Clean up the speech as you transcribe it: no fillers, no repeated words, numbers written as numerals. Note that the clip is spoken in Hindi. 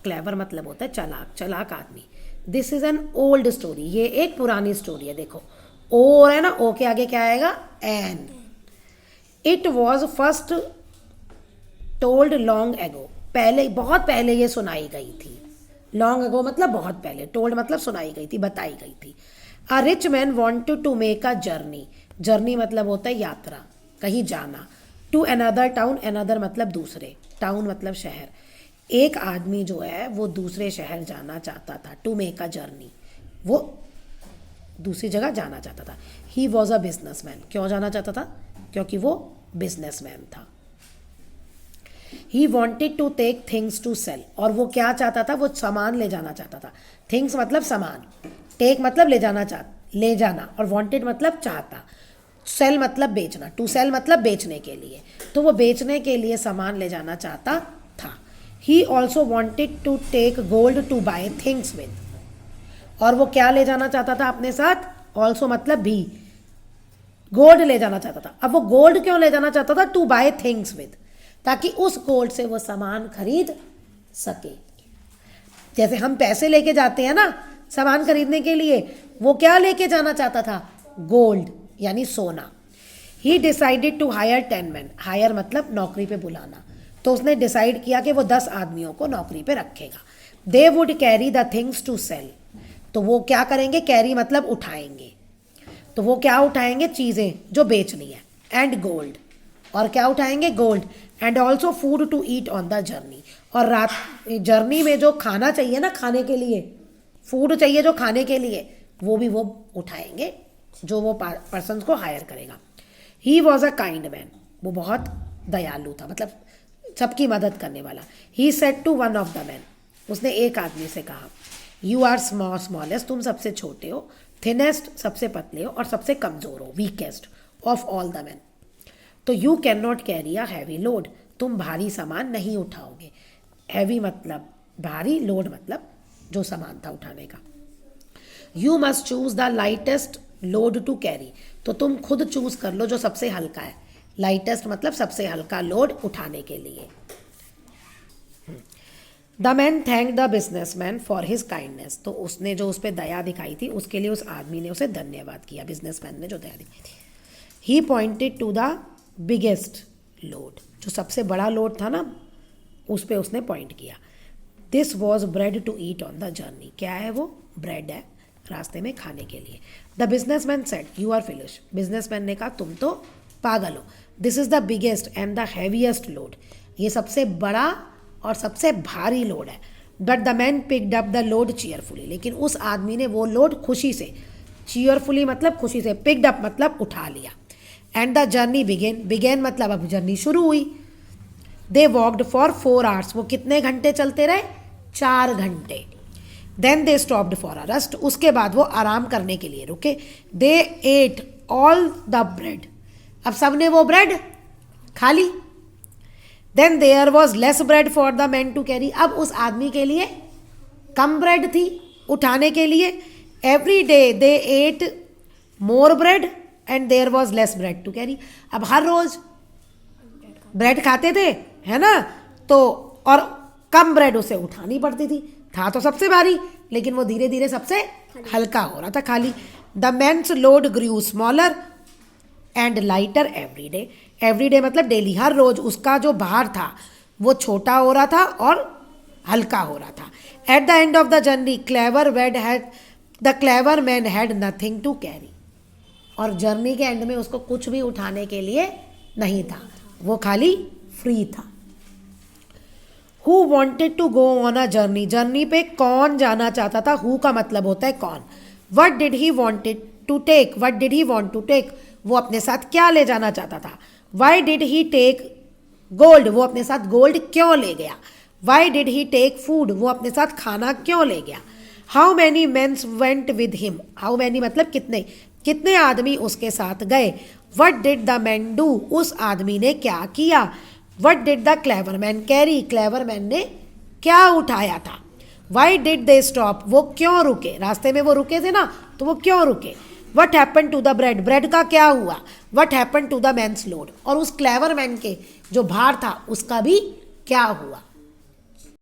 क्लेवर मतलब होता है चालाक, चालाक आदमी। This is an old story, ये एक पुरानी स्टोरी है। देखो ओ है ना, ओ के आगे क्या आएगा, एन। It was first told long ago, पहले, बहुत पहले ये सुनाई गई थी। लॉन्ग एगो मतलब बहुत पहले, टोल्ड मतलब सुनाई गई थी, बताई गई थी। A rich man wanted to make a journey, journey मतलब होता है यात्रा, कहीं जाना। टू अनदर टाउन, अनदर मतलब दूसरे, टाउन मतलब शहर। एक आदमी जो है वो दूसरे शहर जाना चाहता था। टू मेक अ जर्नी, वो दूसरी जगह जाना चाहता था। ही वॉज अ बिजनेसमैन, क्यों जाना चाहता था, क्योंकि वो बिजनेसमैन था। He wanted to take things to sell, और वो क्या चाहता था, वो सामान ले जाना चाहता था। थिंग्स मतलब सामान, टेक मतलब ले जाना, और वॉन्टेड मतलब चाहता, सेल मतलब बेचना, टू सेल मतलब बेचने के लिए। तो वो बेचने के लिए सामान ले जाना चाहता था। He also wanted to take gold to buy things with, और वो क्या ले जाना चाहता था अपने साथ, ऑल्सो मतलब भी, गोल्ड ले जाना चाहता था। अब वो गोल्ड क्यों ले जाना चाहता था, टू बाय थिंग्स विद, ताकि उस गोल्ड से वो सामान खरीद सके। जैसे हम पैसे लेके जाते हैं ना सामान खरीदने के लिए, वो क्या लेके जाना चाहता था, गोल्ड यानी सोना। He decided to hire 10 man, hire मतलब नौकरी पे बुलाना, तो उसने डिसाइड किया कि वो 10 आदमियों को नौकरी पे रखेगा। They would carry the things to sell, तो वो क्या करेंगे, कैरी मतलब उठाएंगे, तो वो क्या उठाएंगे, चीज़ें जो बेचनी है। एंड गोल्ड, और क्या उठाएंगे, gold. And also food to eat on the journey, और रात जर्नी में जो खाना चाहिए ना, खाने के लिए फूड चाहिए जो खाने के लिए, वो भी वो उठाएंगे, जो वो पर्सन को हायर करेगा। He was a kind man, वो बहुत दयालु था, मतलब सबकी मदद करने वाला। He said to one of the man, उसने एक आदमी से कहा, यू आर स्मॉलेस्ट, तुम सबसे छोटे हो, थिनेस्ट सबसे पतले हो, और सबसे कमज़ोर हो, weakest of all the man, तो you can not carry a heavy load, तुम भारी सामान नहीं उठाओगे। हैवी मतलब भारी, लोड मतलब जो सामान था उठाने का। You must choose the lightest load to carry, तो तुम खुद चूज कर लो जो सबसे हल्का है। लाइटेस्ट मतलब सबसे हल्का लोड उठाने के लिए। The man thank the businessman for his kindness, तो उसने जो उस पर दया दिखाई थी उसके लिए उस आदमी ने उसे धन्यवाद किया, बिजनेसमैन ने जो दया दिखाई थी। ही pointed to the biggest load, जो सबसे बड़ा लोड था ना उस पर उसने पॉइंट किया। This was bread to eat on the journey, क्या है वो, ब्रेड है रास्ते में खाने के लिए। The businessman said you are foolish, businessman ने कहा तुम तो पागल हो। This is the biggest and the heaviest load, ये सबसे बड़ा और सबसे भारी लोड है। But the man picked up the load cheerfully, लेकिन उस आदमी ने वो लोड खुशी से, चीयरफुली मतलब खुशी से, पिक्ड अप मतलब उठा लिया। एंड द जर्नी बिगेन मतलब अब जर्नी शुरू हुई। दे वॉकड फॉर 4 आवर्स, वो कितने घंटे चलते रहे, 4 घंटे। Then they stopped for a rest, उसके बाद वो आराम करने के लिए रुके। They ate all the bread, अब सबने वो ब्रेड खा ली। Then there was less bread for the man to carry, अब उस आदमी के लिए कम ब्रेड थी उठाने के लिए। Every day they ate more bread and there was less bread to carry, अब हर रोज ब्रेड खाते थे है ना, तो और कम ब्रेड उसे उठानी पड़ती थी, था तो सबसे भारी लेकिन वो धीरे धीरे सबसे हल्का हो रहा था खाली। The man's load grew smaller and lighter every day, every day मतलब डेली, हर रोज उसका जो भार था वो छोटा हो रहा था और हल्का हो रहा था। At the end of the journey the clever man had nothing to carry, और जर्नी के एंड में उसको कुछ भी उठाने के लिए नहीं था, वो खाली फ्री था। Who wanted to go on a journey, journey पे कौन जाना चाहता था, हु का मतलब होता है कौन। What did he wanted to take, what did he want to take, वो अपने साथ क्या ले जाना चाहता था। Why did he take gold, वो अपने साथ गोल्ड क्यों ले गया। Why did he take food, वो अपने साथ खाना क्यों ले गया। How many mens went with him, how many मतलब कितने, कितने आदमी उसके साथ गए। What did the man do, उस आदमी ने क्या किया। What did the clever man carry, clever man ने क्या उठाया था। वाई डिड दे स्टॉप, वो क्यों रुके, रास्ते में वो रुके थे ना तो वो क्यों रुके। What happen to the bread, bread का क्या हुआ। What happen to the man's load, और उस क्लेवर मैन के जो भार था उसका भी क्या हुआ।